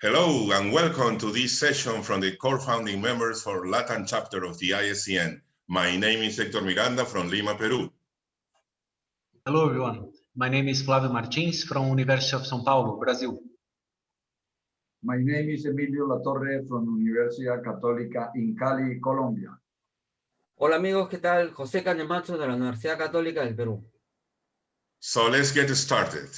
Hello and welcome to this session from the core founding members for Latam chapter of the ISCN. My name is Hector Miranda from Lima, Peru. Hello everyone, my name is Flávio Martins from University of São Paulo, Brazil. My name is Emilio Latorre from Universidad Católica in Cali, Colombia. Hola amigos, ¿qué tal? José Cañamacho de la Universidad Católica del Perú. So let's get started.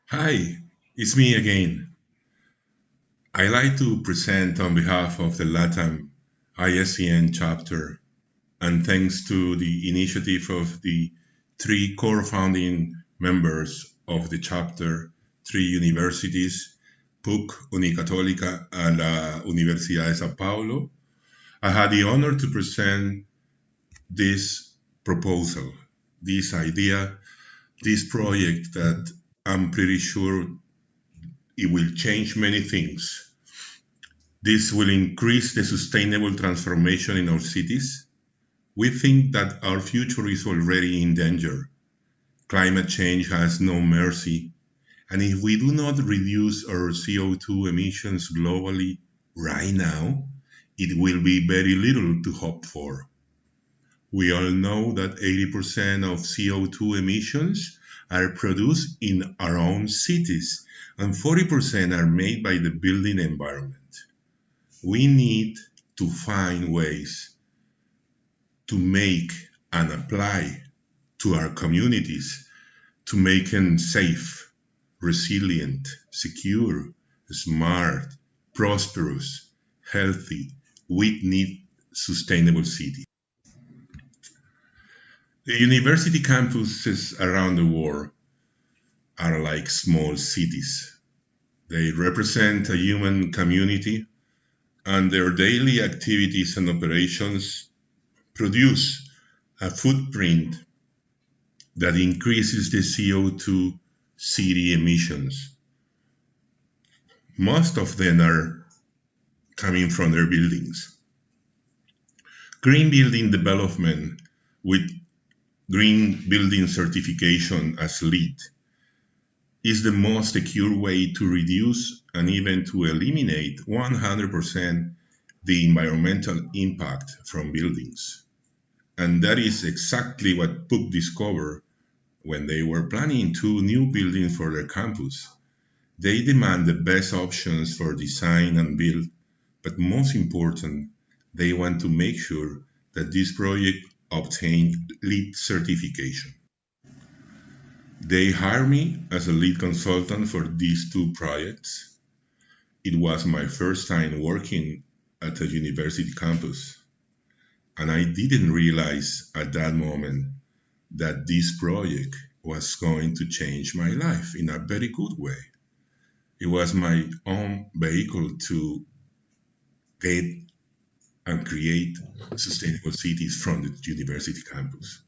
Hi, it's me again. I'd like to present on behalf of the Latam ISCN chapter, and thanks to the initiative of the three core founding members of the chapter, three universities, PUC, Unicatólica, and la Universidad de São Paulo, I had the honor to present this proposal, this idea, this project that I'm pretty sure it will change many things. This will increase the sustainable transformation in our cities. We think that our future is already in danger. Climate change has no mercy, and if we do not reduce our CO2 emissions globally right now, it will be very little to hope for. We all know that 80% of CO2 emissions are produced in our own cities, and 40% are made by the building environment. We need to find ways to make and apply to our communities to make them safe, resilient, secure, smart, prosperous, healthy. We need sustainable cities. The university campuses around the world are like small cities. They represent a human community, and their daily activities and operations produce a footprint that increases the CO2 city emissions. Most of them are coming from their buildings. Green building development with green building certification as LEED is the most secure way to reduce and even to eliminate 100% the environmental impact from buildings. And that is exactly what PUC discovered when they were planning two new buildings for their campus. They demand the best options for design and build, but most important, they want to make sure that this project obtained LEED certification. They hired me as a lead consultant for these two projects. It was my first time working at a university campus, and I didn't realize at that moment that this project was going to change my life in a very good way. It was my own vehicle to get and create sustainable cities from the university campus.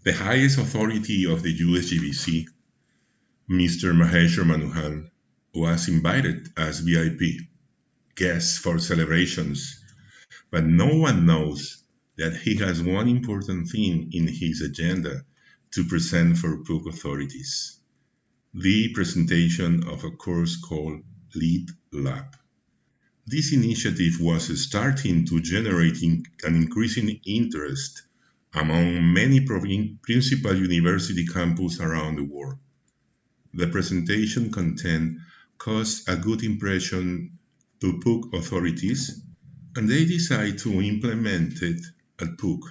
The highest authority of the USGBC, Mr. Maheshwar Manuhan, was invited as VIP guest for celebrations, but no one knows that he has one important thing in his agenda to present for PUC authorities: the presentation of a course called LEED Lab. This initiative was starting to generate an increasing interest among many principal university campuses around the world. The presentation content caused a good impression to PUC authorities, and they decided to implement it at PUC.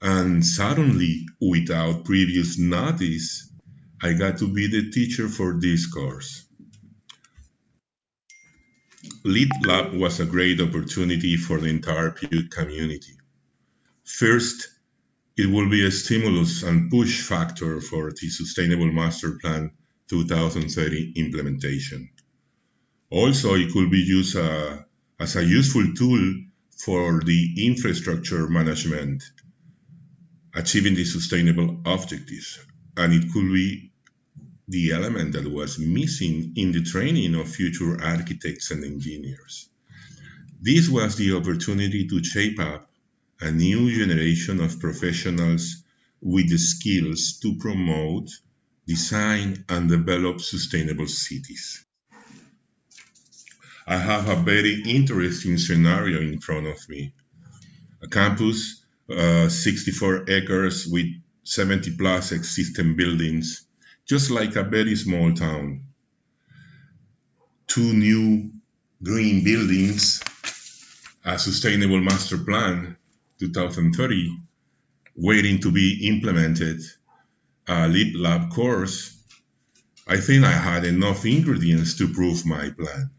And suddenly, without previous notice, I got to be the teacher for this course. LEED Lab was a great opportunity for the entire PUC community. First, it will be a stimulus and push factor for the Sustainable Master Plan 2030 implementation. Also, it could be used as a useful tool for the infrastructure management, achieving the sustainable objectives, and it could be the element that was missing in the training of future architects and engineers. This was the opportunity to shape up a new generation of professionals with the skills to promote, design, and develop sustainable cities. I have a very interesting scenario in front of me. A campus, 64 acres with 70 plus existing buildings, just like a very small town. Two new green buildings, a sustainable master plan 2030, waiting to be implemented, a lead lab course. I think I had enough ingredients to prove my plan.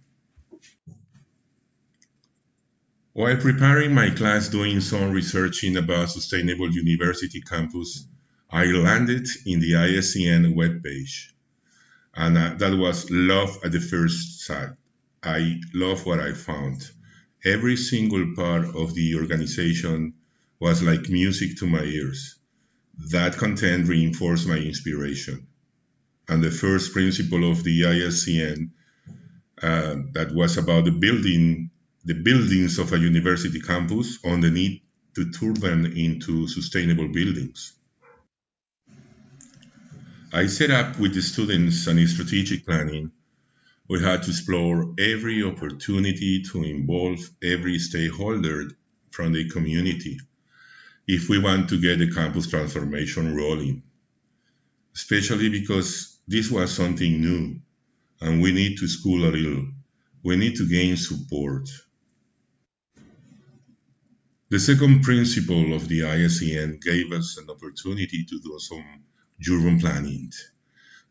While preparing my class doing some researching about sustainable university campus, I landed in the ISCN webpage, and that was love at the first sight. I love what I found. Every single part of the organization was like music to my ears. That content reinforced my inspiration. And the first principle of the ISCN that was about the buildings of a university campus on the need to turn them into sustainable buildings. I set up with the students and in strategic planning. We had to explore every opportunity to involve every stakeholder from the community if we want to get the campus transformation rolling, especially because this was something new and we need to school a little. We need to gain support. The second principle of the ISCN gave us an opportunity to do some urban planning.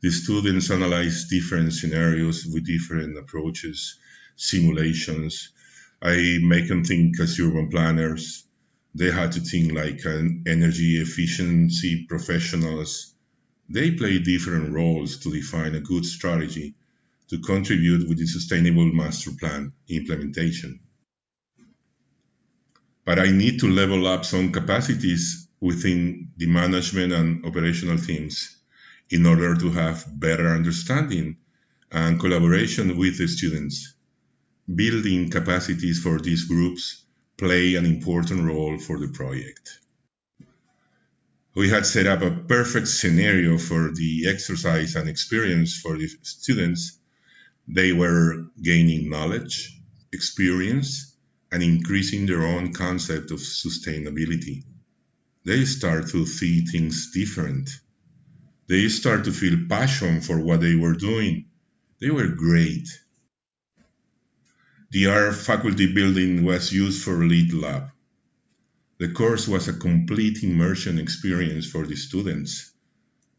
The students analyzed different scenarios with different approaches, simulations. I make them think as urban planners. They had to think like an energy efficiency professionals. They play different roles to define a good strategy to contribute with the sustainable master plan implementation. But I need to level up some capacities within the management and operational teams in order to have better understanding and collaboration with the students. Building capacities for these groups play an important role for the project. We had set up a perfect scenario for the exercise and experience for the students. They were gaining knowledge, experience, and increasing their own concept of sustainability. They start to see things different. They start to feel passion for what they were doing. They were great. The art faculty building was used for lead lab. The course was a complete immersion experience for the students.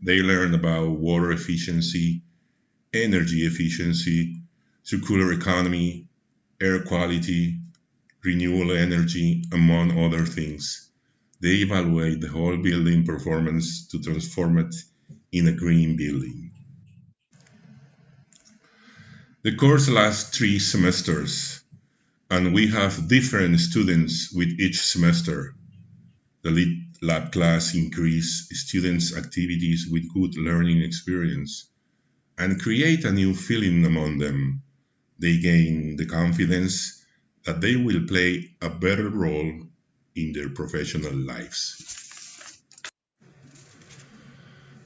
They learned about water efficiency, energy efficiency, circular economy, air quality, renewable energy, among other things. They evaluate the whole building performance to transform it in a green building. The course lasts 3 semesters, and we have different students with each semester. The lead lab class increase students' activities with good learning experience and create a new feeling among them. They gain the confidence that they will play a better role in their professional lives.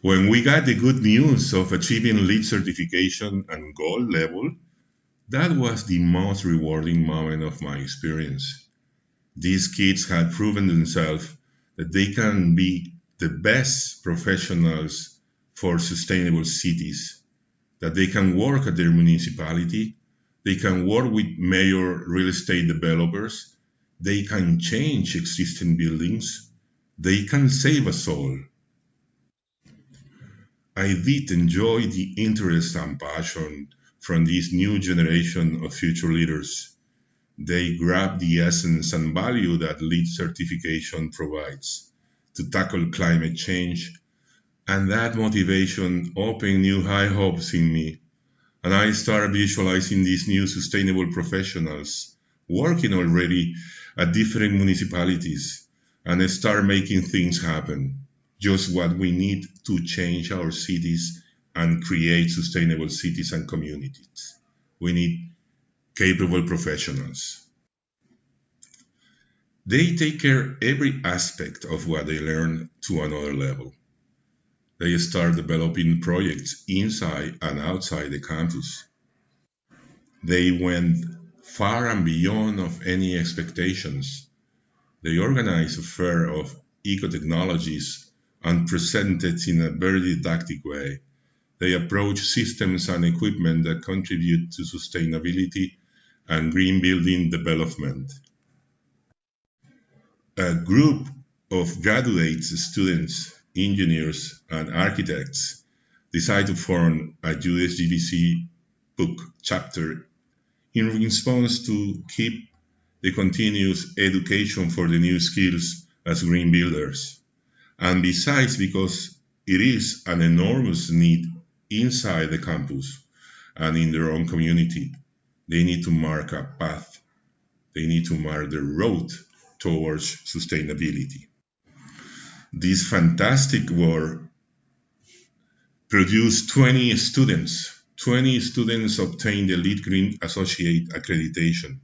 When we got the good news of achieving lead certification and gold level, that was the most rewarding moment of my experience. These kids had proven themselves that they can be the best professionals for sustainable cities, that they can work at their municipality, they can work with major real estate developers, they can change existing buildings, they can save a soul. I did enjoy the interest and passion from this new generation of future leaders. They grab the essence and value that LEED certification provides to tackle climate change, and that motivation opened new high hopes in me. And I started visualizing these new sustainable professionals working already at different municipalities and start making things happen. Just what we need to change our cities and create sustainable cities and communities. We need capable professionals. They take care every aspect of what they learn to another level. They start developing projects inside and outside the campus. They went far and beyond of any expectations. They organized a fair of eco-technologies and presented in a very didactic way. They approach systems and equipment that contribute to sustainability and green building development. A group of graduates, students, engineers, and architects decide to form a USGBC book chapter in response to keep the continuous education for the new skills as green builders. And besides, because it is an enormous need inside the campus and in their own community, they need to mark a path. They need to mark the road towards sustainability. This fantastic work produced 20 students. 20 students obtained the LEED Green Associate accreditation.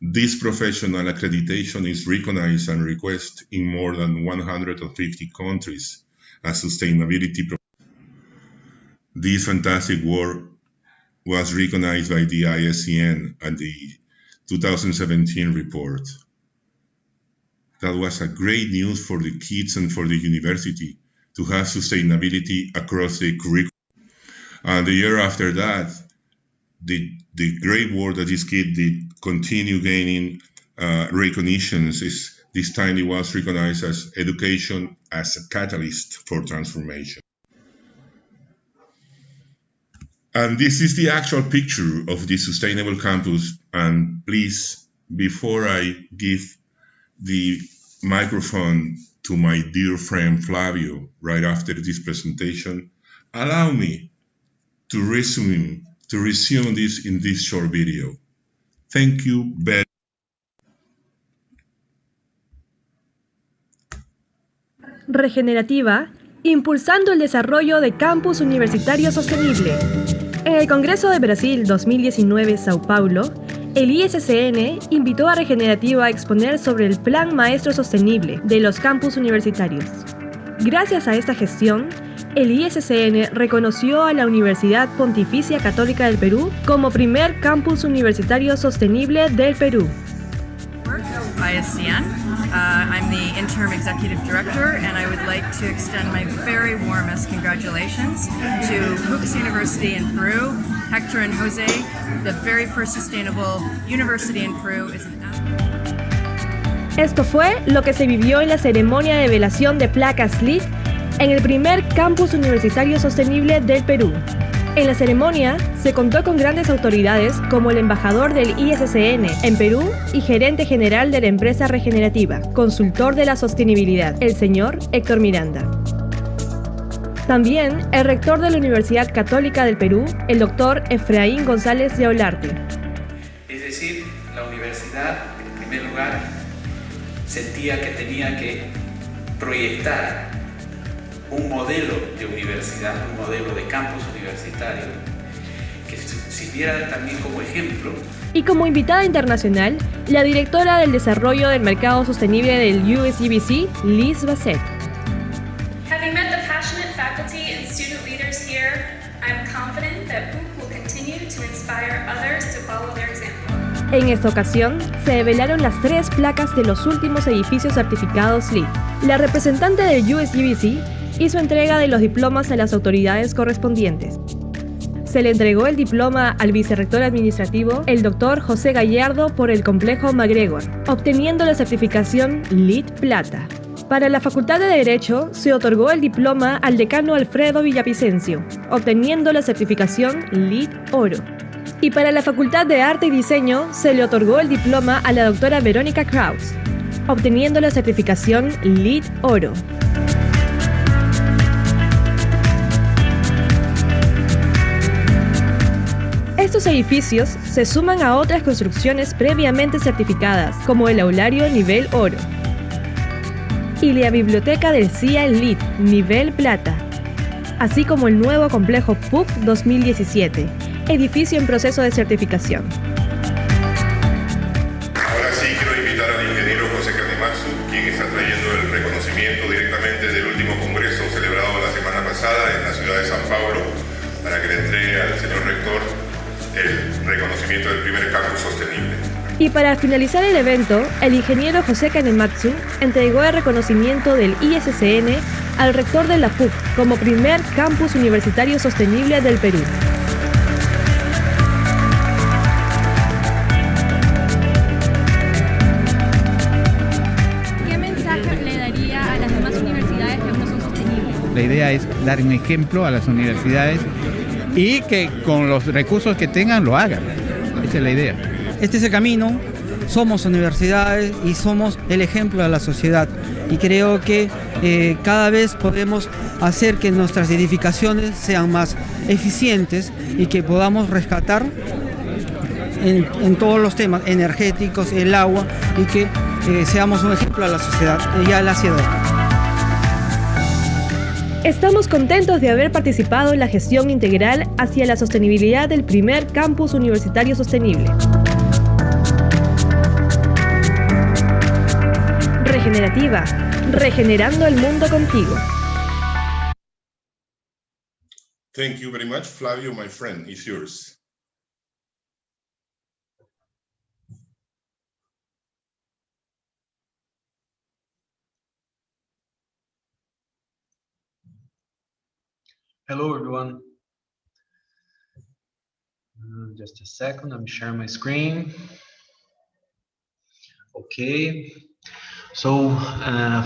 This professional accreditation is recognized and requested in more than 150 countries as sustainability. This fantastic work was recognized by the ISCN and the 2017 report. That was a great news for the kids and for the university to have sustainability across the curriculum. And the year after that, the great work that this kid did continue gaining recognitions. This time it was recognized as education as a catalyst for transformation. And this is the actual picture of the sustainable campus. And please, before I give the microphone to my dear friend Flavio right after this presentation, allow me to resume this in this short video. Thank you very much. Regenerativa, impulsando el desarrollo de campus universitario sostenible. En el Congreso de Brasil 2019 Sao Paulo, el ISCN invitó a Regenerativa a exponer sobre el Plan Maestro Sostenible de los campus universitarios. Gracias a esta gestión, el ISCN reconoció a la Universidad Pontificia Católica del Perú como primer campus universitario sostenible del Perú. ISCN. I'm the interim executive director, and I would like to extend my very warmest congratulations to Hooks University in Peru, Hector and Jose. The very first sustainable university in Peru is Esto fue lo que se vivió en la ceremonia de velación de placas LEED en el primer campus universitario sostenible del Perú. En la ceremonia se contó con grandes autoridades como el embajador del ISCN en Perú y gerente general de la empresa Regenerativa, consultor de la sostenibilidad, el señor Héctor Miranda. También el rector de la Universidad Católica del Perú, el doctor Efraín González de Olarte. Es decir, la universidad, en primer lugar, sentía que tenía que proyectar un modelo de universidad, un modelo de campus universitario que sirviera también como ejemplo. Y como invitada internacional, la directora del Desarrollo del Mercado Sostenible del USGBC, Liz Basset. Having met the passionate faculty and student leaders here, I'm confident that PUC will continue to inspire others to follow their example. En esta ocasión, se develaron las 3 placas de los últimos edificios certificados LEED. La representante del USGBC hizo entrega de los diplomas a las autoridades correspondientes. Se le entregó el diploma al vicerrector administrativo, el doctor José Gallardo, por el complejo MacGregor, obteniendo la certificación LEED Plata. Para la Facultad de Derecho, se otorgó el diploma al decano Alfredo Villavicencio, obteniendo la certificación LEED Oro. Y para la Facultad de Arte y Diseño, se le otorgó el diploma a la doctora Verónica Kraus, obteniendo la certificación LEED Oro. Estos edificios se suman a otras construcciones previamente certificadas, como el aulario nivel oro y la biblioteca del CIA LEED nivel plata, así como el nuevo complejo PUC 2017, edificio en proceso de certificación. Ahora sí quiero invitar al ingeniero José conocimiento del primer campus sostenible. Y para finalizar el evento, el ingeniero José Kanematsu entregó el reconocimiento del ISCN al rector de la PUC como primer campus universitario sostenible del Perú. ¿Qué mensaje le daría a las demás universidades que aún no son sostenibles? La idea es dar un ejemplo a las universidades y que con los recursos que tengan lo hagan. Esa es la idea. Este es el camino, somos universidades y somos el ejemplo de la sociedad. Y creo que cada vez podemos hacer que nuestras edificaciones sean más eficientes y que podamos rescatar en todos los temas energéticos, el agua, y que seamos un ejemplo a la sociedad y a la ciudad. Estamos contentos de haber participado en la gestión integral hacia la sostenibilidad del primer campus universitario sostenible. Regenerativa, regenerando el mundo contigo. Thank you very much, Flavio, my friend. It's yours. Hello, everyone. Just a second, I'm sharing my screen. Okay. So,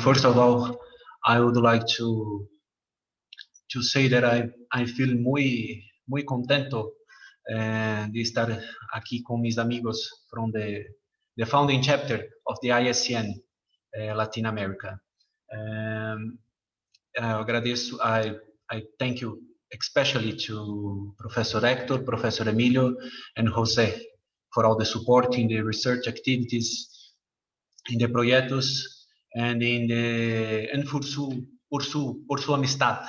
first of all, I would like to say that I feel muy contento de estar aquí con mis amigos from the founding chapter of the ISCN Latin America. Agradeço, I thank you especially to Professor Hector, Professor Emilio, and Jose for all the support in the research activities, in the proyectos, and por su amistad,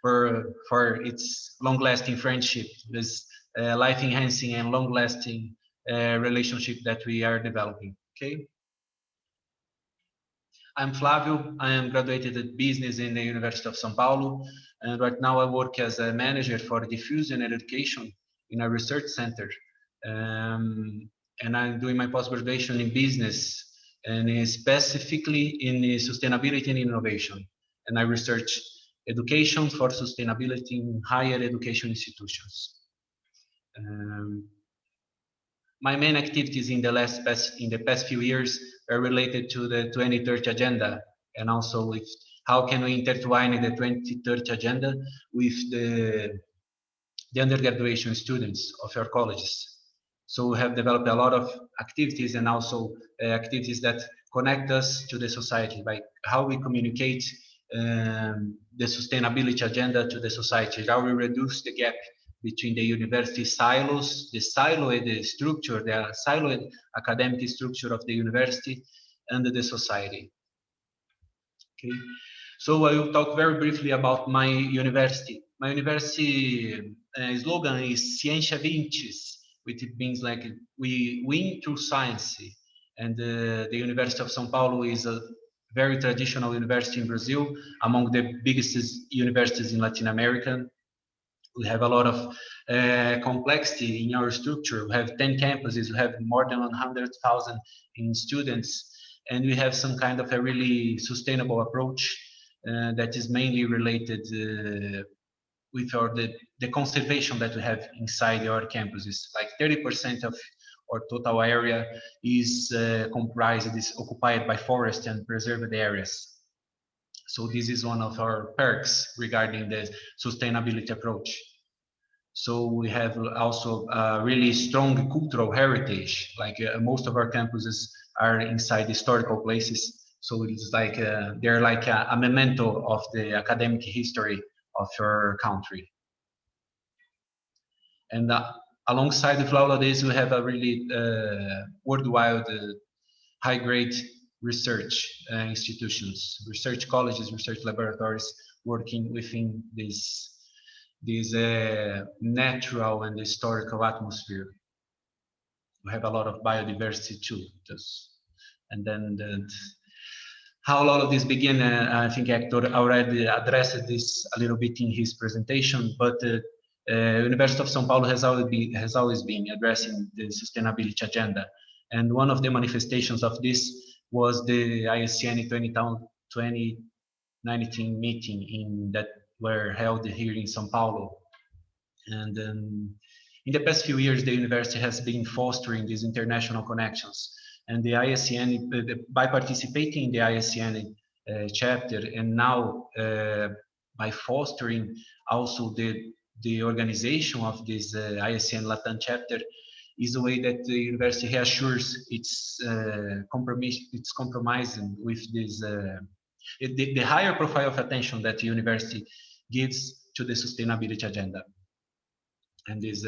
for its long-lasting friendship, this life-enhancing and long-lasting relationship that we are developing. Okay. I'm Flavio. I am graduated in business in the University of São Paulo, and right now I work as a manager for diffusion and education in a research center. And I'm doing my post-graduation in business, and specifically in sustainability and innovation. And I research education for sustainability in higher education institutions. My main activities in the past few years are related to the 2030 agenda, and also with how can we intertwine the 2030 agenda with the undergraduate students of our colleges. So we have developed a lot of activities, and also activities that connect us to the society, like how we communicate the sustainability agenda to the society, how we reduce the gap between the university silos, the siloed structure, the siloed academic structure of the university and the society. Okay, so I will talk very briefly about my university. My university slogan is Ciência Vintes, which means like we win through science. And the University of São Paulo is a very traditional university in Brazil, among the biggest universities in Latin America. We have a lot of complexity in our structure. We have 10 campuses, we have more than 100,000 students, and we have some kind of a really sustainable approach that is mainly related with the conservation that we have inside our campuses. Like 30% of our total area is occupied by forest and preserved areas. So this is one of our perks regarding the sustainability approach. So we have also a really strong cultural heritage, like most of our campuses are inside historical places. So it's like they're like a memento of the academic history of your country. And alongside with all of this, we have a really worldwide high-grade research institutions, research colleges, research laboratories working within this natural and historical atmosphere. We have a lot of biodiversity too. And then how all of this began, I think Hector already addressed this a little bit in his presentation, but University of São Paulo has always been addressing the sustainability agenda. And one of the manifestations of this was the ISCN 2019 meeting that were held here in São Paulo. And in the past few years, the university has been fostering these international connections. And the ISCN, by participating in the ISCN chapter, and now by fostering also the organization of this ISCN Latam chapter, is a way that the university reassures its compromising with this the higher profile of attention that the university gives to the sustainability agenda. And this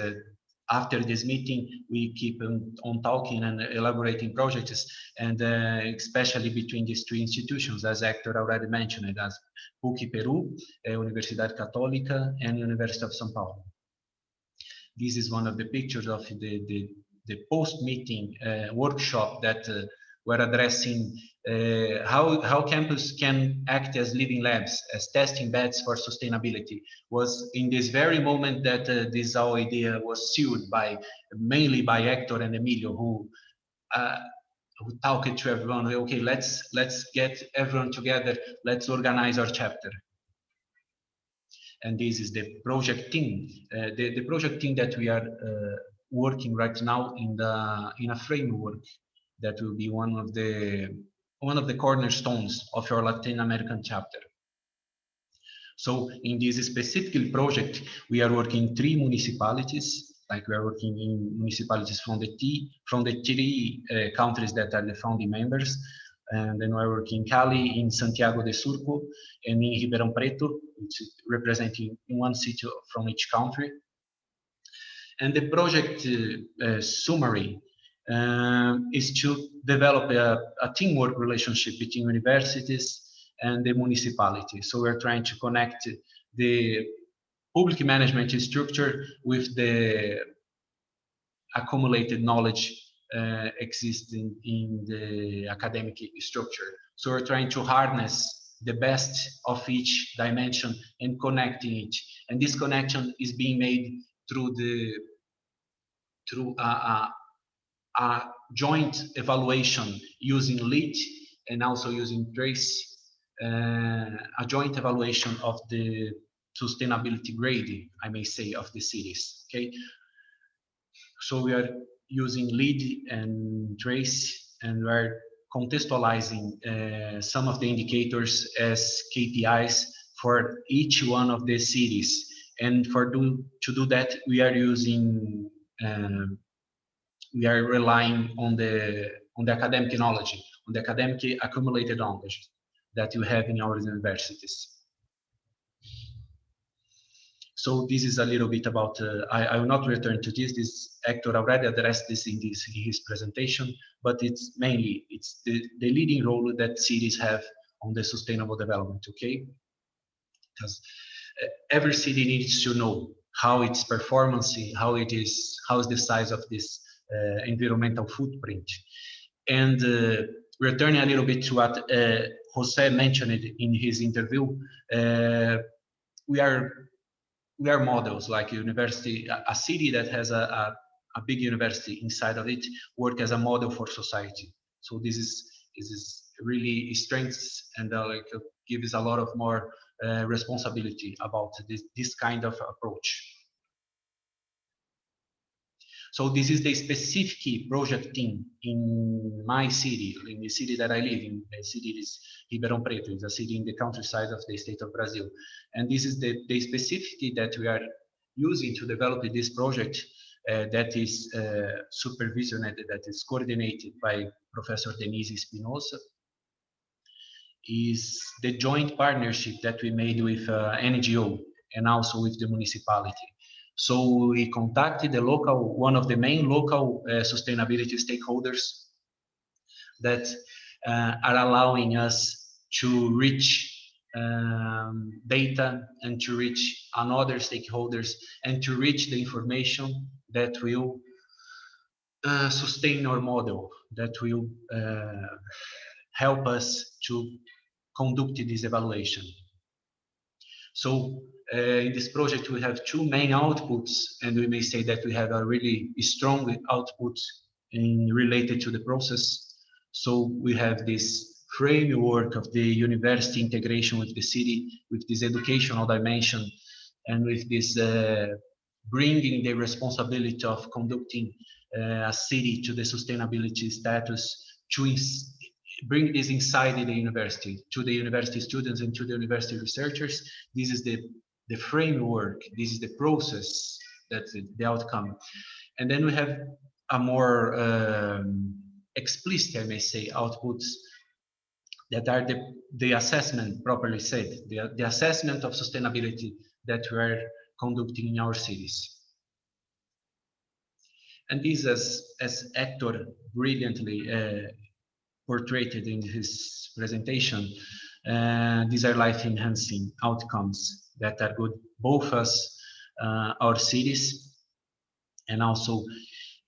after this meeting, we keep on talking and elaborating projects, and especially between these three institutions, as Hector already mentioned, as PUC Peru, Universidade Católica, and University of São Paulo. This is one of the pictures of the post-meeting workshop that we're addressing how campus can act as living labs, as testing beds for sustainability. Was in this very moment that this whole idea was sealed mainly by Hector and Emilio, who talked to everyone. Okay, let's get everyone together. Let's organize our chapter. And this is the project team. The project team that we are working right now in a framework that will be one of the cornerstones of our Latin American chapter. So in this specific project, we are working in 3 municipalities. Like we are working in municipalities from the 3 countries that are the founding members. And then we're working in Cali, in Santiago de Surco, and in Ribeirão Preto, which is representing 1 city from each country. And the project summary is to develop a teamwork relationship between universities and the municipality. So we're trying to connect the public management structure with the accumulated knowledge existing in the academic structure. So we're trying to harness the best of each dimension and connecting it. And this connection is being made through a joint evaluation using LEAD and also using TRACE, a joint evaluation of the sustainability grading, I may say, of the cities. Okay, so we are using LEAD and TRACE, and we are contextualizing some of the indicators as KPIs for each one of the cities. And to do that, we are using we are relying on the academic knowledge, on the academic accumulated knowledge that you have in our universities. So this is a little bit about, I will not return to this. This Hector already addressed this in his presentation, but it's mainly, it's the leading role that cities have on the sustainable development, okay? Because every city needs to know how its performance, how is the size of this environmental footprint. And returning a little bit to what Jose mentioned in his interview, we are models, like university, a city that has a big university inside of it work as a model for society. So this is really strengths and like gives a lot of more responsibility about this kind of approach. So this is the specific project team in my city, in the city that I live in. The city is Ribeirão Preto. It's a city in the countryside of the state of Brazil. And this is the specificity that we are using to develop this project that is supervisioned, that is coordinated by Professor Denise Espinosa, is the joint partnership that we made with NGO and also with the municipality. So we contacted one of the main local sustainability stakeholders that are allowing us to reach data and to reach another stakeholders and to reach the information that will sustain our model, that will help us to conduct this evaluation. So in this project, we have two main outputs, and we may say that we have a really strong output related to the process. So we have this framework of the university integration with the city, with this educational dimension, and with this bringing the responsibility of conducting a city to the sustainability status, to bring this inside the university, to the university students and to the university researchers. This is the framework, this is the process, that's the outcome. And then we have a more explicit, I may say, outputs that are the assessment, properly said, the assessment of sustainability that we are conducting in our cities. And this, as Hector brilliantly portrayed in his presentation, these are life-enhancing outcomes that are good both as our cities, and also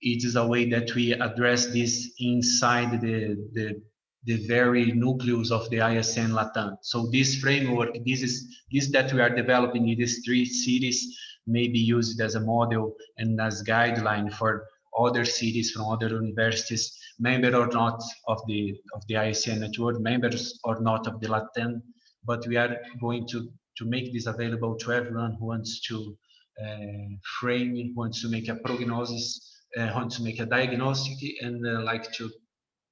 it is a way that we address this inside the very nucleus of the ISCN Latam. So this framework, this that we are developing in these three cities may be used as a model and as guideline for other cities from other universities, member or not of the ISCN network, members or not of the Latam, but we are going to make this available to everyone who wants to frame, who wants to make a prognosis, wants to make a diagnostic, and like to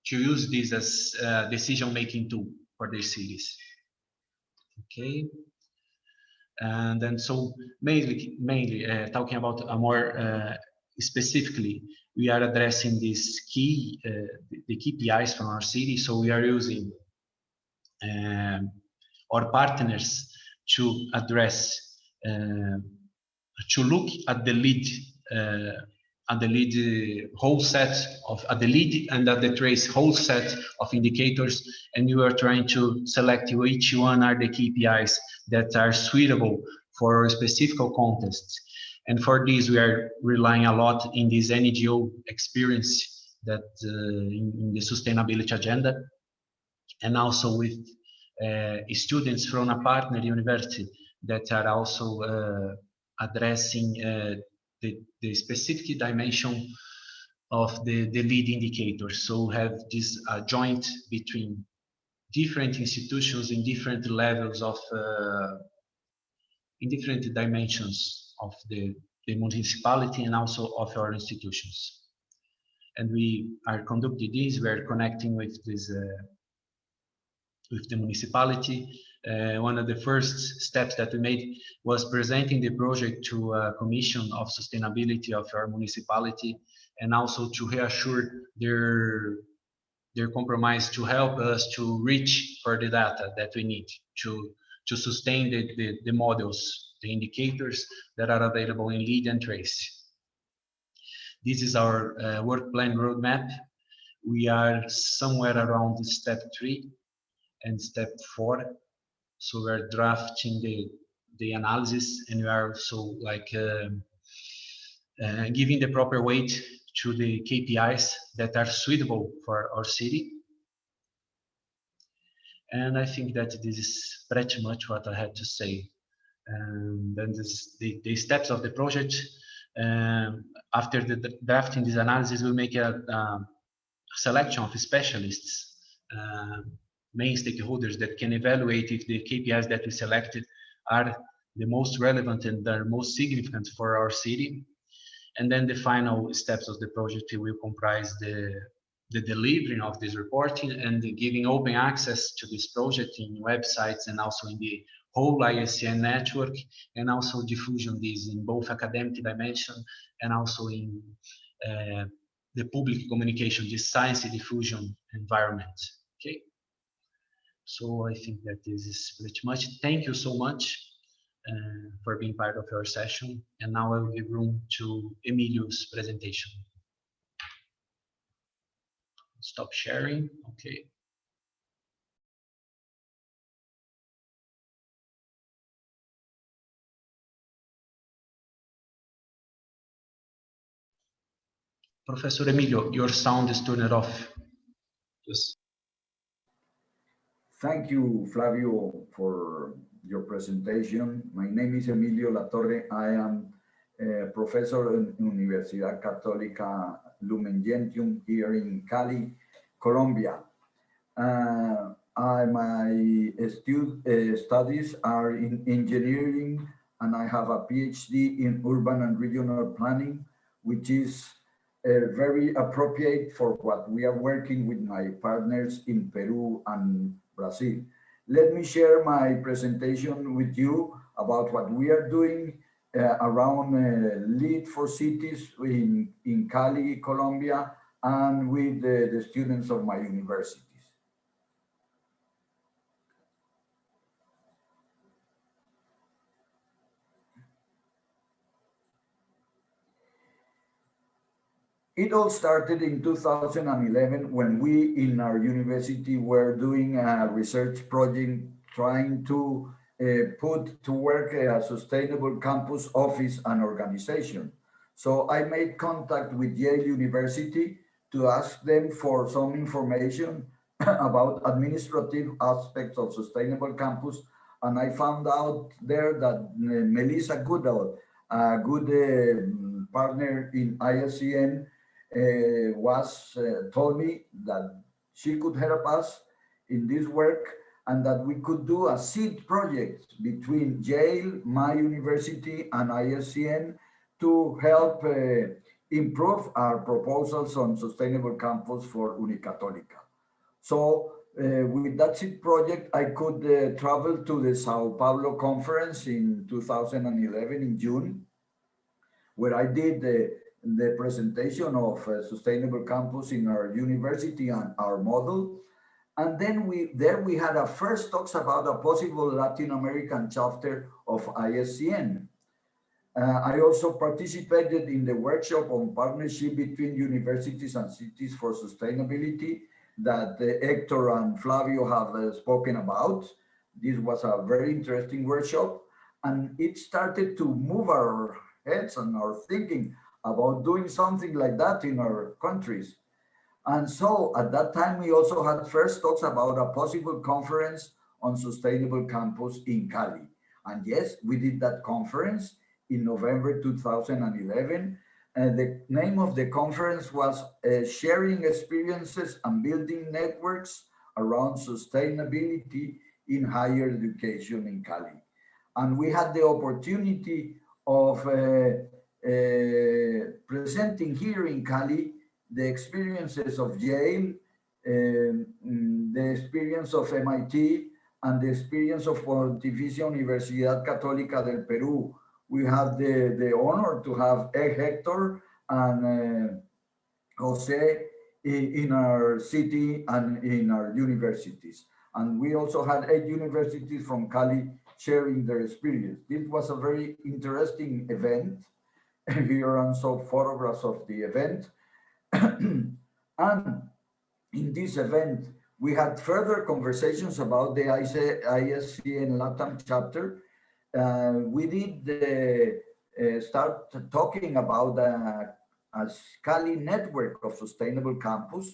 use this as a decision-making tool for their cities. Okay. And then so mainly talking about a more specifically, we are addressing these key the KPIs from our city. So we are using our partners to address to look at the lead whole set of at the lead and at the trace whole set of indicators, and you are trying to select which one are the KPIs that are suitable for specific contexts. And for this, we are relying a lot in this NGO experience that in the sustainability agenda, and also with students from a partner university that are also addressing the specific dimension of the lead indicators. So have this joint between different institutions in different levels of in different dimensions of the municipality and also of our institutions. And we are conducting this, we are connecting with this with the municipality. One of the first steps that we made was presenting the project to a commission of sustainability of our municipality, and also to reassure their compromise to help us to reach for the data that we need to sustain the models, the indicators that are available in lead and trace. This is our work plan roadmap. We are somewhere around step 3 and step 4. So we're drafting the analysis, and we are also like giving the proper weight to the KPIs that are suitable for our city. And I think that this is pretty much what I had to say. And then the steps of the project. After the drafting this analysis, we'll make a selection of specialists, main stakeholders that can evaluate if the KPIs that we selected are the most relevant and are most significant for our city. And then the final steps of the project will comprise the delivery of this reporting and giving open access to this project in websites and also in the whole ISCN network, and also diffusion this in both academic dimension and also in the public communication, this science diffusion environment. Okay. So I think that this is pretty much. Thank you so much for being part of our session. And now I will give room to Emilio's presentation. Stop sharing. Okay. Professor Emilio, your sound is turned off. Yes. Thank you, Flavio, for your presentation. My name is Emilio Latorre. I am a professor in Universidad Católica Lumen Gentium here in Cali, Colombia. My studies are in engineering, and I have a PhD in urban and regional planning, which is very appropriate for what we are working with my partners in Peru and Brazil. Let me share my presentation with you about what we are doing around Lead for Cities in Cali, Colombia, and with the students of my universities. It all started in 2011 when we in our university were doing a research project trying to put to work a sustainable campus office and organization. So I made contact with Yale University to ask them for some information about administrative aspects of sustainable campus. And I found out there that Melissa Goodall, a good partner in ISCN, told me that she could help us in this work and that we could do a seed project between Yale, my university, and ISCN to help improve our proposals on sustainable campus for Unicatólica. So with that seed project, I could travel to the Sao Paulo conference in 2011 in June, where I did the presentation of sustainable campus in our university and our model. And then we had our first talks about a possible Latin American chapter of ISCN. I also participated in the workshop on partnership between universities and cities for sustainability that Hector and Flavio have spoken about. This was a very interesting workshop, and it started to move our heads and our thinking about doing something like that in our countries. And so at that time, we also had first talks about a possible conference on sustainable campus in Cali. And yes, we did that conference in November 2011. And the name of the conference was Sharing Experiences and Building Networks Around Sustainability in Higher Education in Cali. And we had the opportunity of presenting here in Cali the experiences of Yale, the experience of MIT, and the experience of Pontificia Universidad Católica del Perú. We had the honor to have Hector and Jose in our city and in our universities. And we also had 8 universities from Cali sharing their experience. This was a very interesting event. Here are some photographs of the event. And in this event, we had further conversations about the ISCN Latam chapter. We did start talking about a Cali network of sustainable campus.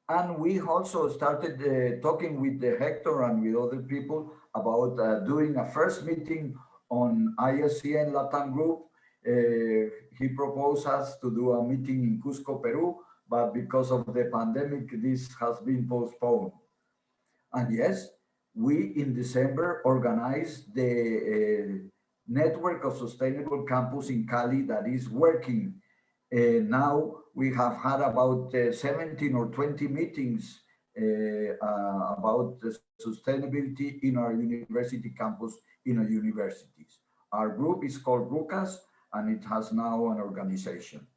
And we also started talking with Hector and with other people about doing a first meeting on ISCN Latam group. He proposed us to do a meeting in Cusco, Peru, but because of the pandemic, this has been postponed. And yes, we in December organized the network of sustainable campus in Cali that is working. Now we have had about 17 or 20 meetings about the sustainability in our university campus in our universities. Our group is called RUCAS, and it has now an organization.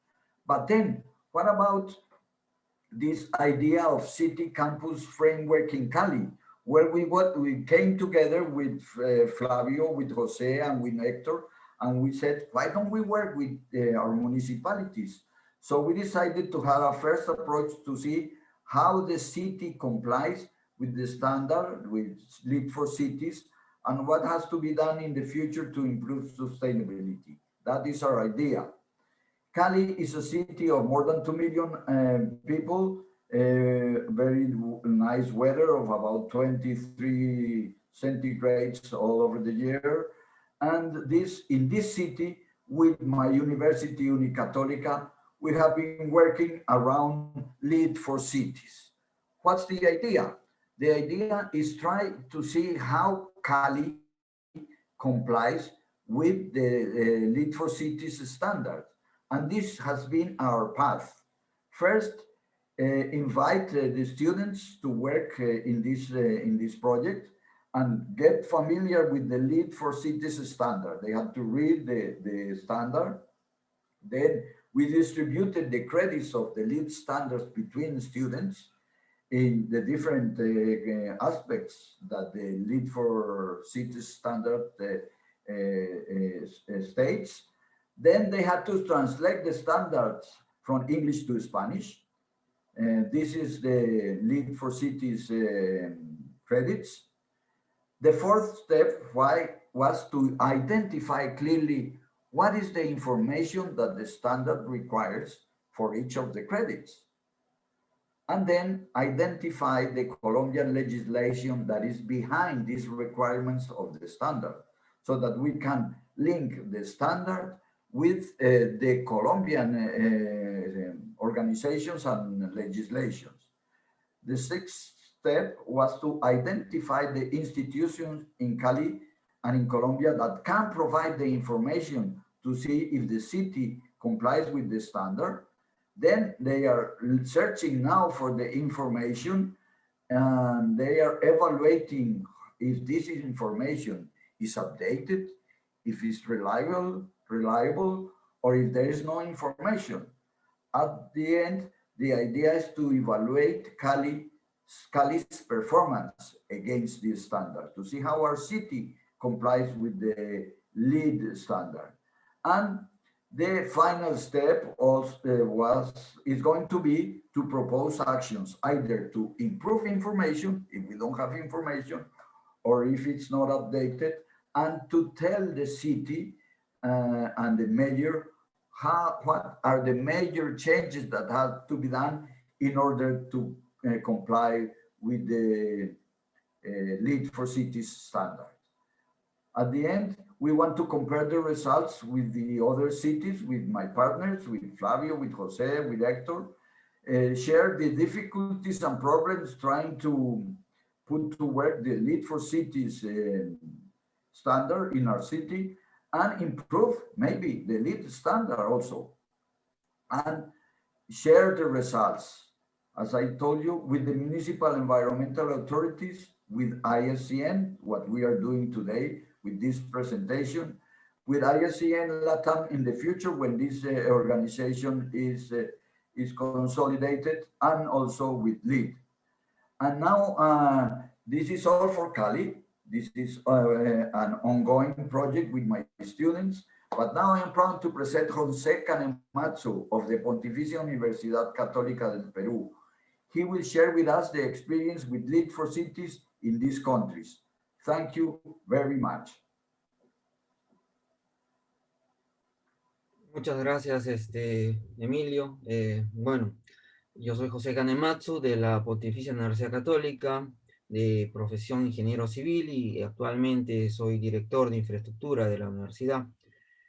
But then, what about this idea of city campus framework in Cali, where we came together with Flavio, with Jose, and with Hector, and we said, why don't we work with our municipalities? So we decided to have a first approach to see how the city complies with the standard, with Lead for Cities, and what has to be done in the future to improve sustainability. That is our idea. Cali is a city of more than 2 million people, very nice weather of about 23 centigrades all over the year. And in this city, with my university, Unicatólica, we have been working around Lead for Cities. What's the idea? The idea is try to see how Cali complies with the Lead for Cities standard. And this has been our path. First, invite the students to work in this project and get familiar with the Lead for Cities standard. They have to read the standard. Then we distributed the credits of the LEED standards between students in the different aspects that the LEED for Cities standard states. Then they had to translate the standards from English to Spanish. This is the LEED for Cities credits. The fourth step was to identify clearly what is the information that the standard requires for each of the credits. And then identify the Colombian legislation that is behind these requirements of the standard, so that we can link the standard with the Colombian organizations and legislations. The sixth step was to identify the institutions in Cali and in Colombia that can provide the information to see if the city complies with the standard. Then they are searching now for the information, and they are evaluating if this information is updated, if it's reliable, or if there is no information. At the end, the idea is to evaluate Cali's performance against this standard, to see how our city complies with the LEED standard. And the final step is going to be to propose actions, either to improve information if we don't have information, or if it's not updated, and to tell the city and the mayor what are the major changes that have to be done in order to comply with the LEED for Cities standard. At the end, we want to compare the results with the other cities, with my partners, with Flavio, with Jose, with Hector, share the difficulties and problems trying to put to work the LEED for Cities standard in our city, and improve maybe the LEED standard also, and share the results, as I told you, with the municipal environmental authorities, with ISCN, what we are doing today with this presentation, with ISCN Latam in the future when this organization is consolidated, and also with LEED. And now this is all for Cali. This is an ongoing project with my students, but now I am proud to present Jose Kanematsu of the Pontificia Universidad Católica del Perú. He will share with us the experience with LEED for Cities in these countries. Thank you very much. Muchas gracias, Emilio. Bueno, yo soy José Kanematsu de la Pontificia Universidad Católica, de profesión ingeniero civil, y actualmente soy director de infraestructura de la universidad.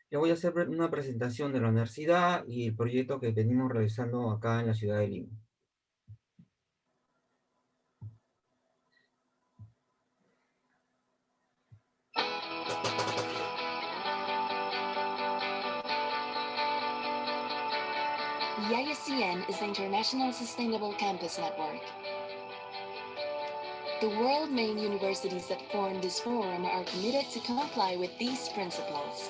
Le voy a hacer una presentación de la universidad y el proyecto que venimos realizando acá en la ciudad de Lima. The ISCN is the International Sustainable Campus Network. The world main universities that form this forum are committed to comply with these principles.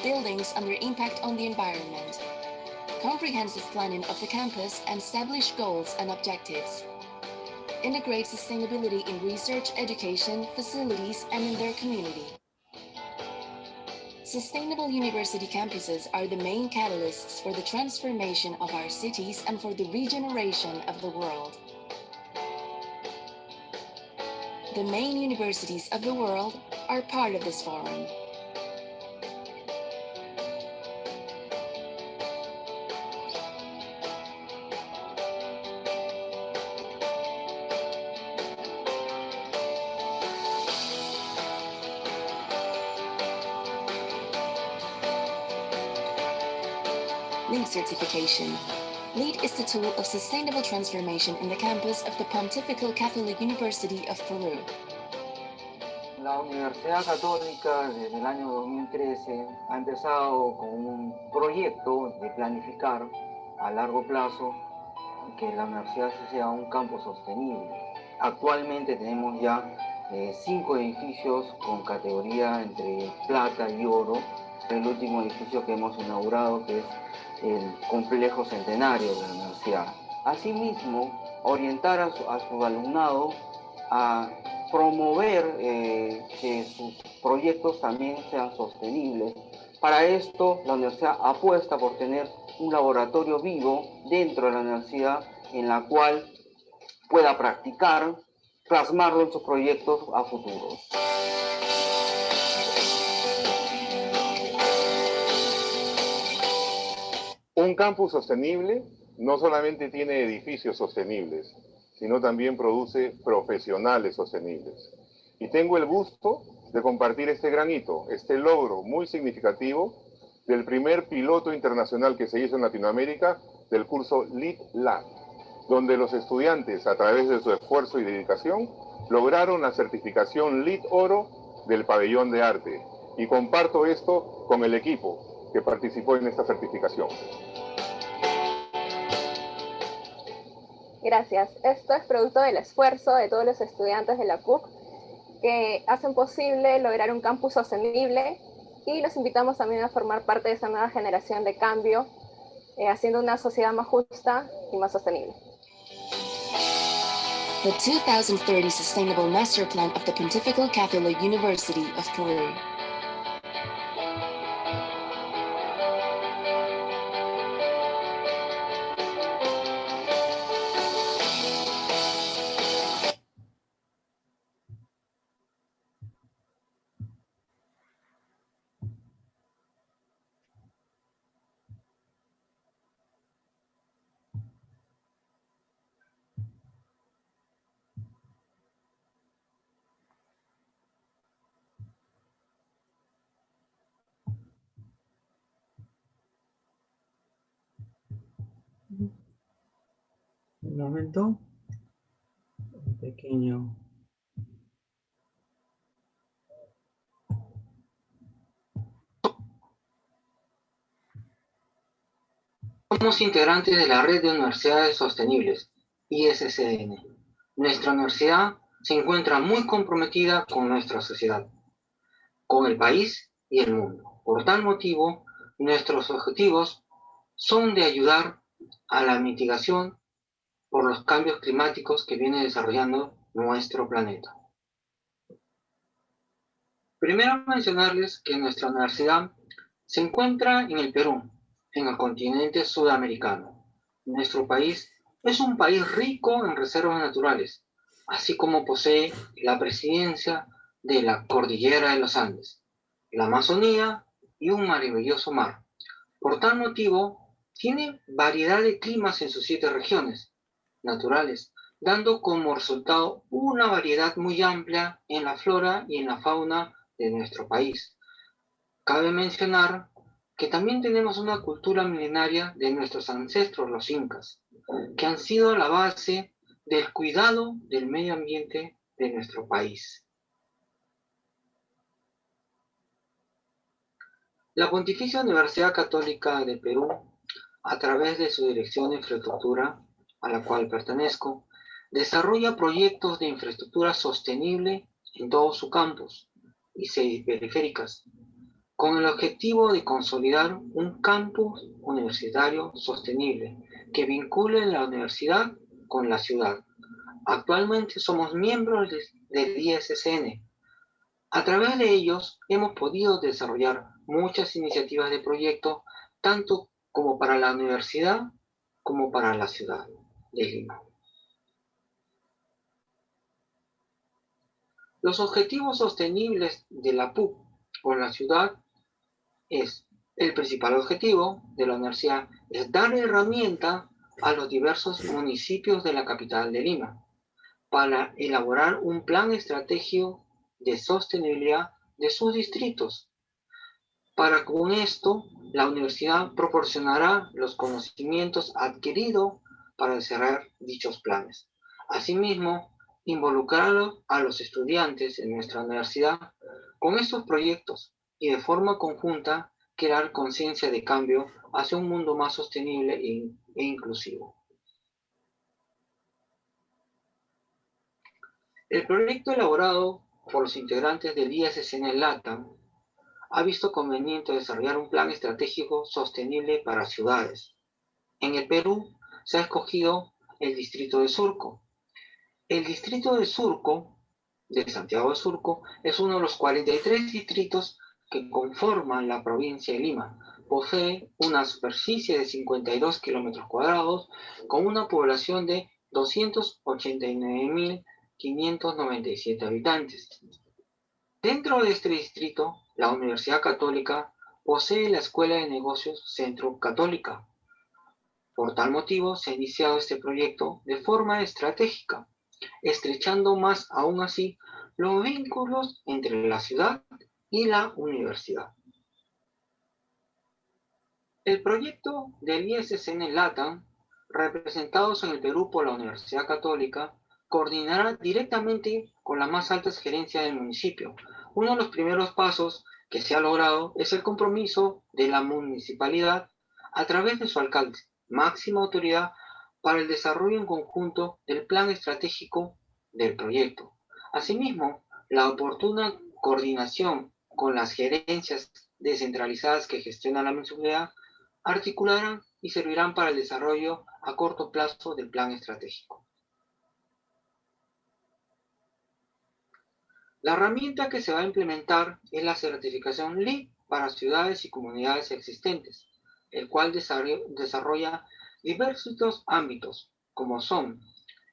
Buildings under impact on the environment, comprehensive planning of the campus and establish goals and objectives, integrate sustainability in research, education, facilities, and in their community. Sustainable university campuses are the main catalysts for the transformation of our cities and for the regeneration of the world. The main universities of the world are part of this forum. LEED certification. LEED is the tool of sustainable transformation in the campus of the Pontifical Catholic University of Peru. La Universidad Católica desde el año 2013 ha empezado con un proyecto de planificar a largo plazo que la universidad sea un campus sostenible. Actualmente tenemos ya 5 edificios con categoría entre plata y oro. El último edificio que hemos inaugurado, que es el complejo centenario de la universidad. Asimismo, orientar a su alumnado a promover que sus proyectos también sean sostenibles. Para esto, la universidad apuesta por tener un laboratorio vivo dentro de la universidad en la cual pueda practicar, plasmarlo en sus proyectos a futuro. Un campus sostenible no solamente tiene edificios sostenibles, sino también produce profesionales sostenibles. Y tengo el gusto de compartir este gran hito, este logro muy significativo del primer piloto internacional que se hizo en Latinoamérica del curso LEED Lab, donde los estudiantes, a través de su esfuerzo y dedicación, lograron la certificación LEED Oro del pabellón de arte. Y comparto esto con el equipo que participó en esta certificación. Gracias. Esto es producto del esfuerzo de todos los estudiantes de la PUC que hacen posible lograr un campus sostenible, y los invitamos también a formar parte de esa nueva generación de cambio, haciendo una sociedad más justa y más sostenible. The 2030 Sustainable Master Plan of the Pontifical Catholic University of Peru. Un momento. Un pequeño. Somos integrantes de la Red de Universidades Sostenibles, ISCN. Nuestra universidad se encuentra muy comprometida con nuestra sociedad, con el país y el mundo. Por tal motivo, nuestros objetivos son de ayudar a la mitigación por los cambios climáticos que viene desarrollando nuestro planeta. Primero mencionarles que nuestra universidad se encuentra en el Perú, en el continente sudamericano. Nuestro país es un país rico en reservas naturales, así como posee la presidencia de la Cordillera de los Andes, la Amazonía y un maravilloso mar. Por tal motivo, tiene variedad de climas en sus 7 regiones naturales, dando como resultado una variedad muy amplia en la flora y en la fauna de nuestro país. Cabe mencionar que también tenemos una cultura milenaria de nuestros ancestros, los incas, que han sido la base del cuidado del medio ambiente de nuestro país. La Pontificia Universidad Católica de Perú, a través de su Dirección de Infraestructura, a la cual pertenezco, desarrolla proyectos de infraestructura sostenible en todo su campus y sedes periféricas, con el objetivo de consolidar un campus universitario sostenible que vincule la universidad con la ciudad. Actualmente somos miembros del ISCN. A través de ellos hemos podido desarrollar muchas iniciativas de proyecto, tanto como para la universidad como para la ciudad de Lima. Los objetivos sostenibles de la PUC con la ciudad es el principal objetivo de la universidad, es dar herramienta a los diversos municipios de la capital de Lima para elaborar un plan estratégico de sostenibilidad de sus distritos, para con esto la universidad proporcionará los conocimientos adquiridos para desarrollar dichos planes. Asimismo, involucrar a los estudiantes en nuestra universidad con estos proyectos y de forma conjunta crear conciencia de cambio hacia un mundo más sostenible e inclusivo. El proyecto elaborado por los integrantes del ISCN Latam ha visto conveniente desarrollar un plan estratégico sostenible para ciudades. En el Perú se ha escogido el distrito de Surco. El distrito de Surco, de Santiago de Surco, es uno de los 43 distritos que conforman la provincia de Lima. Posee una superficie de 52 kilómetros cuadrados con una población de 289.597 habitantes. Dentro de este distrito, la Universidad Católica posee la Escuela de Negocios Centro Católica. Por tal motivo, se ha iniciado este proyecto de forma estratégica, estrechando más aún así los vínculos entre la ciudad y la universidad. El proyecto del ISCN Latam, representados en el Perú por la Universidad Católica, coordinará directamente con las más altas gerencias del municipio. Uno de los primeros pasos que se ha logrado es el compromiso de la municipalidad a través de su alcalde, máxima autoridad para el desarrollo en conjunto del plan estratégico del proyecto. Asimismo, la oportuna coordinación con las gerencias descentralizadas que gestionan la municipalidad articularán y servirán para el desarrollo a corto plazo del plan estratégico. La herramienta que se va a implementar es la certificación LEED para ciudades y comunidades existentes, el cual desarrolla diversos ámbitos, como son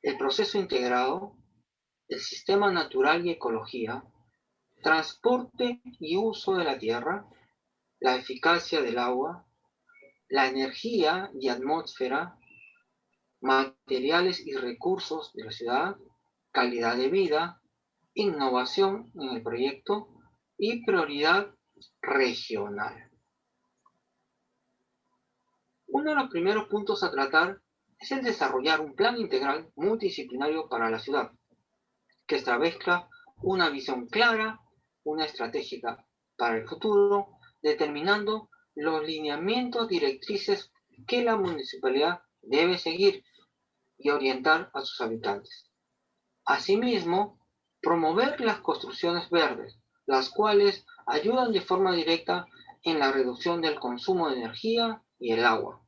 el proceso integrado, el sistema natural y ecología, transporte y uso de la tierra, la eficacia del agua, la energía y atmósfera, materiales y recursos de la ciudad, calidad de vida, innovación en el proyecto y prioridad regional. Uno de los primeros puntos a tratar es el desarrollar un plan integral multidisciplinario para la ciudad, que establezca una visión clara, una estrategia para el futuro, determinando los lineamientos directrices que la municipalidad debe seguir y orientar a sus habitantes. Asimismo, promover las construcciones verdes, las cuales ayudan de forma directa en la reducción del consumo de energía y el agua.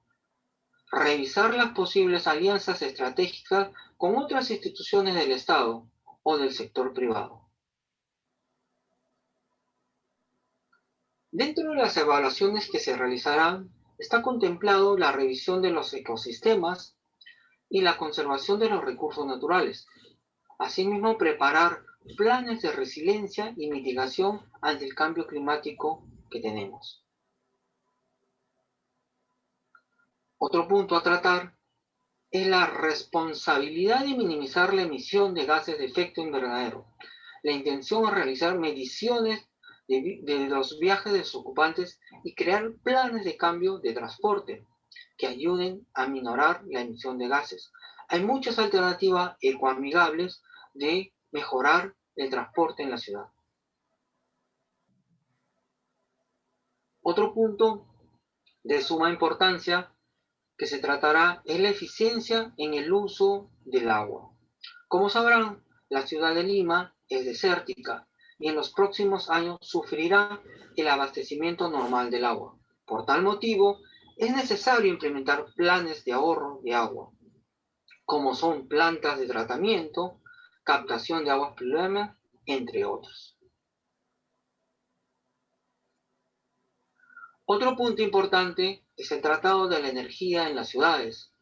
Revisar las posibles alianzas estratégicas con otras instituciones del Estado o del sector privado. Dentro de las evaluaciones que se realizarán, está contemplado la revisión de los ecosistemas y la conservación de los recursos naturales. Asimismo, preparar planes de resiliencia y mitigación ante el cambio climático que tenemos. Otro punto a tratar es la responsabilidad de minimizar la emisión de gases de efecto invernadero. La intención es realizar mediciones de los viajes de los ocupantes y crear planes de cambio de transporte que ayuden a minorar la emisión de gases. Hay muchas alternativas ecoamigables de mejorar el transporte en la ciudad. Otro punto de suma importancia que se tratará es la eficiencia en el uso del agua. Como sabrán, la ciudad de Lima es desértica y en los próximos años sufrirá el abastecimiento normal del agua. Por tal motivo, es necesario implementar planes de ahorro de agua, como son plantas de tratamiento, captación de aguas pluviales, entre otros. Otro punto importante es el tratado de la energía en las ciudades.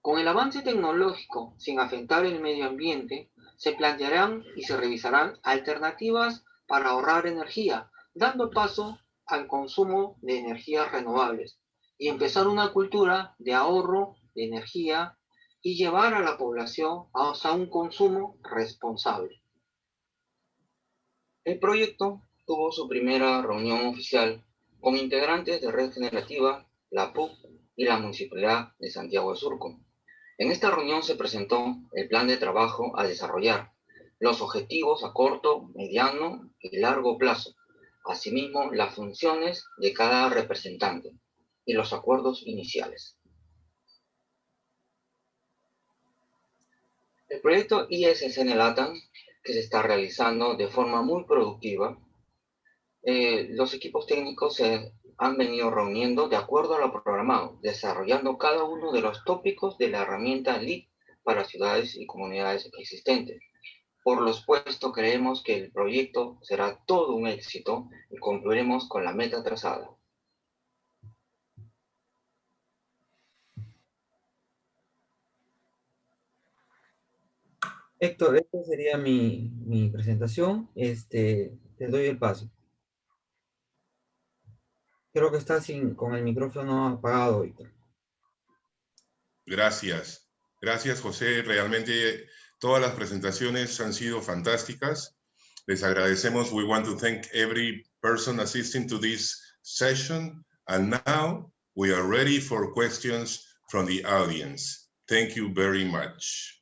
Con el avance tecnológico, sin afectar el medio ambiente, se plantearán y se revisarán alternativas para ahorrar energía, dando paso al consumo de energías renovables y empezar una cultura de ahorro de energía y llevar a la población hacia un consumo responsable. El proyecto tuvo su primera reunión oficial con integrantes de Red Generativa, la PUC y la Municipalidad de Santiago de Surco. En esta reunión se presentó el plan de trabajo a desarrollar, los objetivos a corto, mediano y largo plazo, asimismo las funciones de cada representante y los acuerdos iniciales. El proyecto ISCN Latam, que se está realizando de forma muy productiva, los equipos técnicos se han venido reuniendo de acuerdo a lo programado, desarrollando cada uno de los tópicos de la herramienta LEAD para ciudades y comunidades existentes. Por lo supuesto, creemos que el proyecto será todo un éxito y concluiremos con la meta trazada. Héctor, esta sería mi presentación. Te doy el paso. Creo que estás con el micrófono apagado, Héctor. Gracias. Gracias, José. Realmente todas las presentaciones han sido fantásticas. Les agradecemos. We want to thank every person assisting to this session. And now we are ready for questions from the audience. Thank you very much.